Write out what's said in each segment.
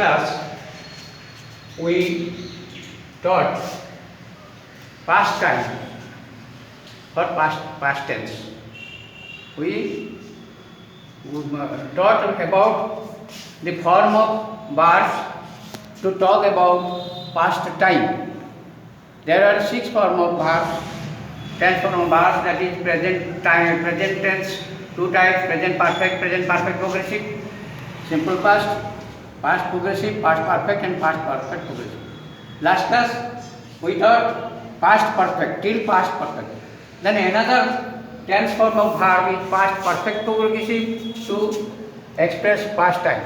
class we taught past time or past tense. We taught about the form of verbs to talk about past time. There are 6 forms of verbs. Tense form of verbs, that is present time, present tense, 2 types: present perfect progressive, simple past, past progressive, past perfect, and past perfect progressive. Last class we taught past perfect till past perfect. Then another tense form of verb is past perfect progressive to express past time.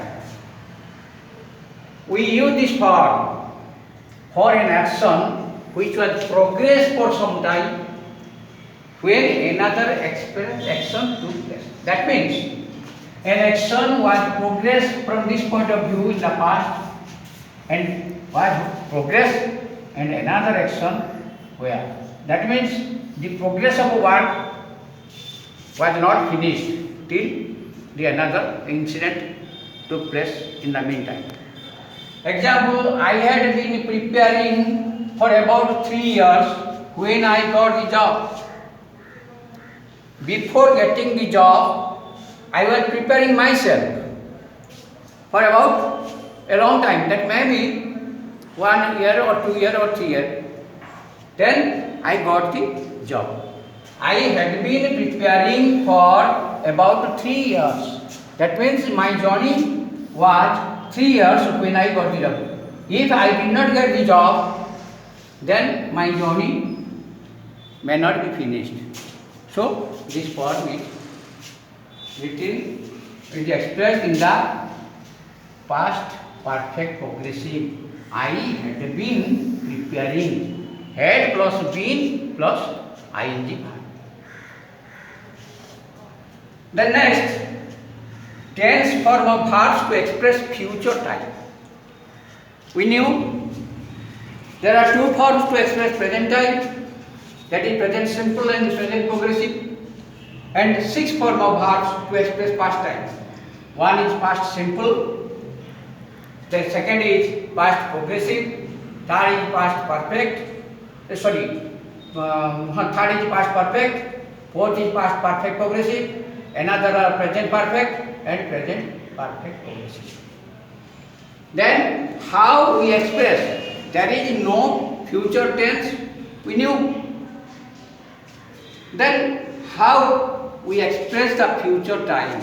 We use this form for an action which was progressed for some time when another action took place. That means an action was progressed from this point of view in the past and was progressed, and another action where. That means the progress of a work was not finished till the another incident took place in the meantime. Example, I had been preparing for about 3 years when I got the job. Before getting the job, I was preparing myself for about a long time, that may be 1 year or 2 years or 3 years. Then I got the job. I had been preparing for about 3 years. That means my journey was 3 years when I got the job. If I did not get the job, then my journey may not be finished. So this form is expressed in the past perfect progressive. I had been preparing. Had plus been plus ing. The next tense form of verbs to express future time. We knew there are 2 forms to express present time, that is present simple and present progressive, and 6 form of verbs to express past time. One is past simple, the second is past progressive, third is past perfect, third is past perfect, fourth is past perfect progressive, another are present perfect and present perfect progressive. Then how we express? There is no future tense, we knew. Then how we express the future time?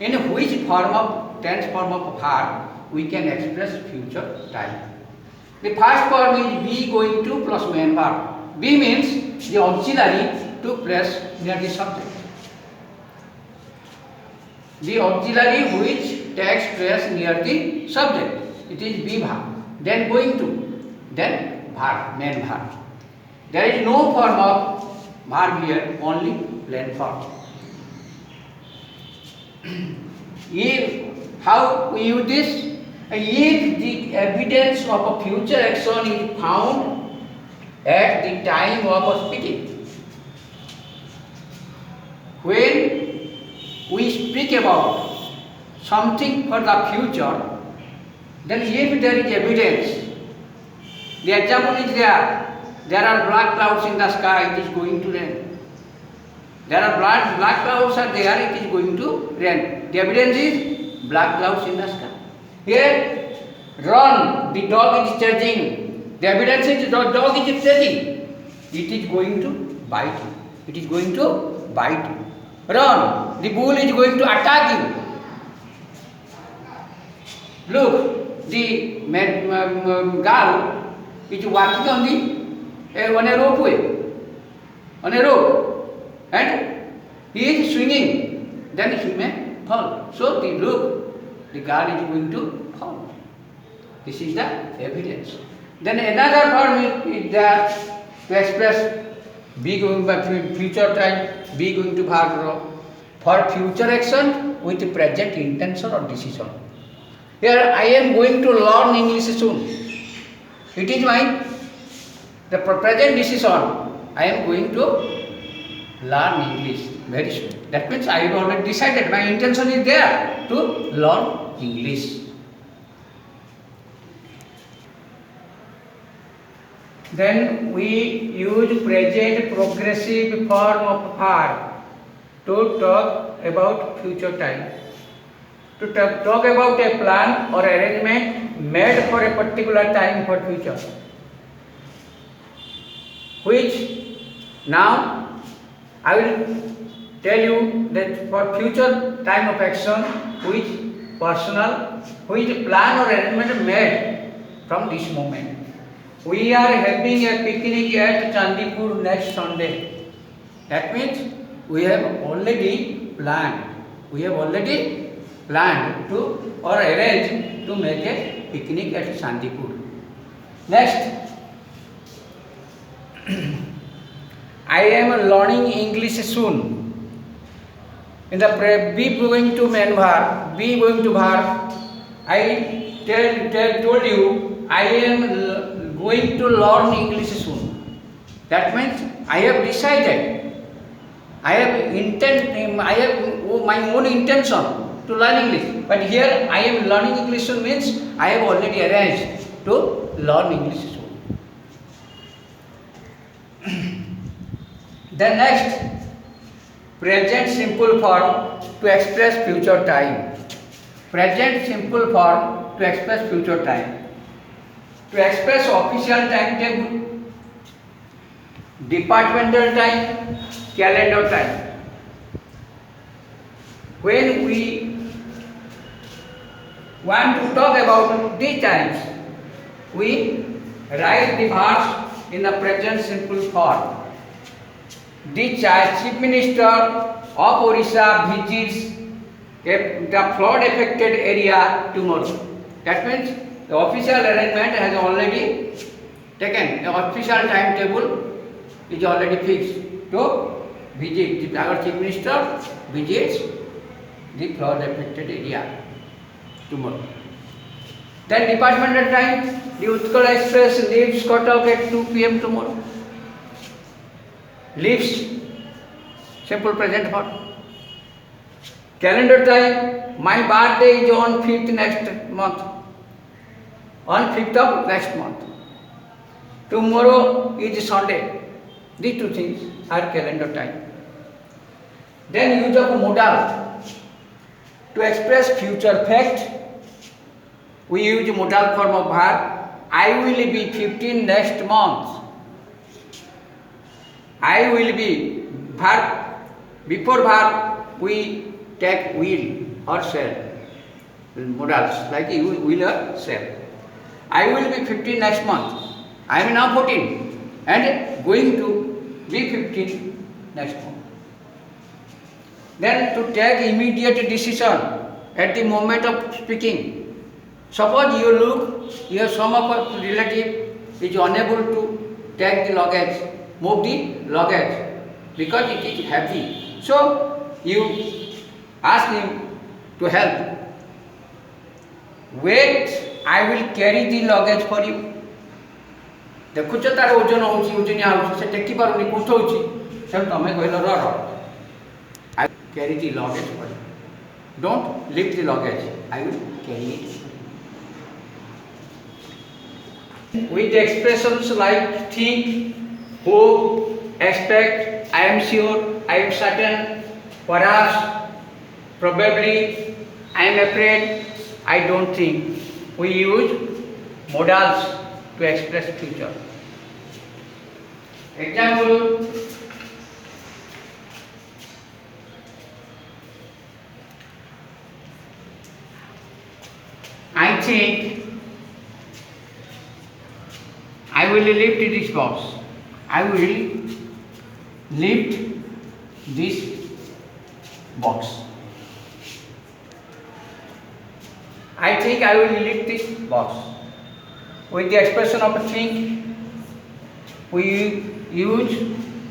In which form of tense form of verb we can express future time? The first form is be going to plus main verb. Be means the auxiliary took place near the subject. The auxiliary which takes place near the subject, it is be verb. Then going to, then verb, main verb. There is no form of verb here, only plain form. How we use this? If the evidence of a future action is found at the time of speaking. When we speak about something for the future, then if there is evidence, the example is there are black clouds in the sky, it is going to rain. There are black clouds are there, it is going to rain. The evidence is black clouds in the sky. Here, run, the dog is charging. The evidence is the dog is charging. It is going to bite you. It is going to bite you. Run, the bull is going to attack you. Look, the girl is walking on a ropeway, on a rope, and he is swinging. Then he may fall. So the girl is going to fall. This is the evidence. Then another form is there to express be going by future time, be going to verb for future action with present intention or decision. Here I am going to learn English soon. It is the present decision. I am going to learn English very soon. That means I have already decided, my intention is there to learn English. Then we use present progressive form of verb to talk about future time. To talk about a plan or arrangement made for a particular time for future. Which now I will tell you that for future time of action, which personal, which plan or arrangement made from this moment. We are having a picnic at Chandipur next Sunday. That means we have already planned. We have already planned to or arranged to make a picnic at Chandipur. Next, I am learning English soon. In the be going to main verb, be going to verb, I told you I am going to learn English soon. That means I have decided, I have my own intention to learn English. But here I am learning English soon means I have already arranged to learn English soon. Then next, present simple form to express future time. Present simple form to express future time. To express official timetable, departmental time, calendar time. When we want to talk about these times, we write the verbs in the present simple form. The Chief Minister of Orissa visits the flood affected area tomorrow. That means the official arrangement has already taken. The official timetable is already fixed to visit. Our Chief Minister visits the flood affected area tomorrow. Then departmental time, the Utkal Express leaves Kotak at 2 p.m. tomorrow. Leaves, simple present form. Calendar time, my birthday is on 5th next month. On 5th of next month. Tomorrow is Sunday. These two things are calendar time. Then use of modal. To express future fact, we use modal form of verb. I will be 15 next month. I will be verb. Before verb, we take will or shall. Modals like you will or shall. I will be 15 next month. I am now 14 and going to be 15 next month. Then to take immediate decision at the moment of speaking. Suppose you look, your some of a relative is unable to take the luggage, move the luggage because it is heavy. So you ask him to help. Wait, I will carry the luggage for you. ଦେଖୁଛ ତାର ଓଜନ ହେଉଛି ଓଜନିଆ ହେଉଛି ସେ ଟେକି ପାରୁନି କୁଠଉଛି ତେଣୁ ତମେ କହିଲ ରହ I will carry the luggage for you. Don't lift the luggage. I will carry it. With expressions like think, hope, expect, I am sure, I am certain, perhaps, probably, I am afraid, I don't think. We use modals to express future. Example, I think I will lift this box. I will lift this box. I think I will lift this box. With the expression of think, we use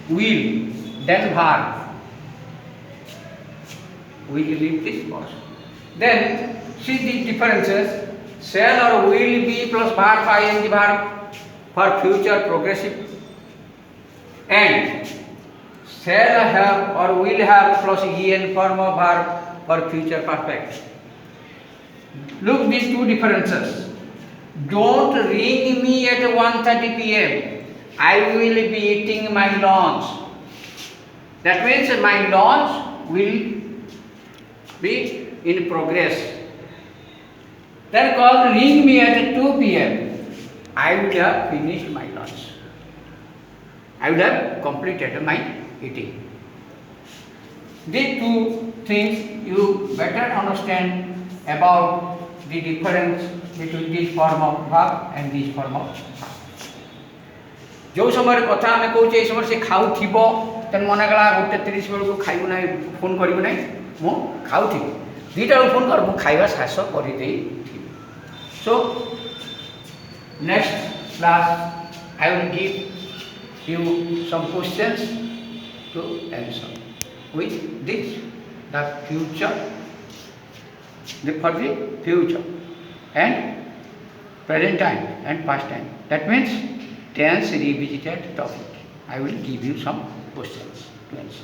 will, then verb. We will lift this box. Then see the differences. Shall or will be plus verb ing verb for future progressive, and shall have or will have plus en form of verb for future perfect. Look these two differences. Don't ring me at 1:30 p.m. I will be eating my lunch. That means my lunch will be in progress. Then call ring me at 2 p.m. I would have finished my lunch. I would have completed my eating. These two things you better understand about the difference between this form of verb and this form of verb. जो समय कथा आम कहे समय से खाऊ तेन मन गला 1:30 बेलू खाइबू ना फोन करूँ ना मु खाऊ 2टा फोन कर मु खाइबा शेष कर so next class I will give you some questions to answer with this the future for the future and present time and past time. That means tense revisited topic. I will give you some questions to answer.